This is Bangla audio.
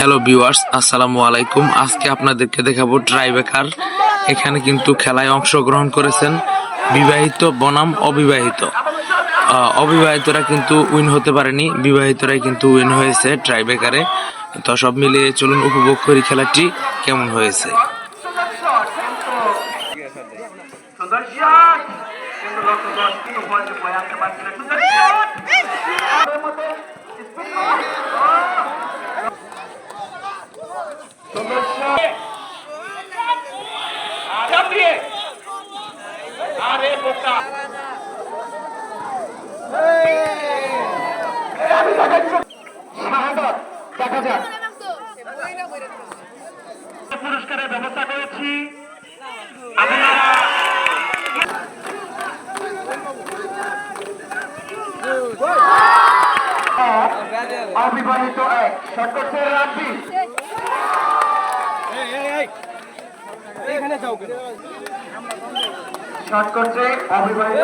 হ্যালো ভিউয়ার্স, আসসালামু আলাইকুম। আজকে আপনাদেরকে দেখাবো ট্রাইবেকার। এখানে কিন্তু খেলায় অংশগ্রহণ করেছেন বিবাহিত বনাম অবিবাহিত। অবিবাহিতরা কিন্তু উইন হতে পারেনি, বিবাহিতরাই কিন্তু উইন হয়েছে ট্রাইবেকারে। তো সব মিলিয়ে চলুন উপভোগ করি খেলাটি কেমন হয়েছে। পুরস্কারের ব্যবস্থা করেছি। অবিবাহিত এক শট করছে রাব্বি। শট করছে অবিবাহিত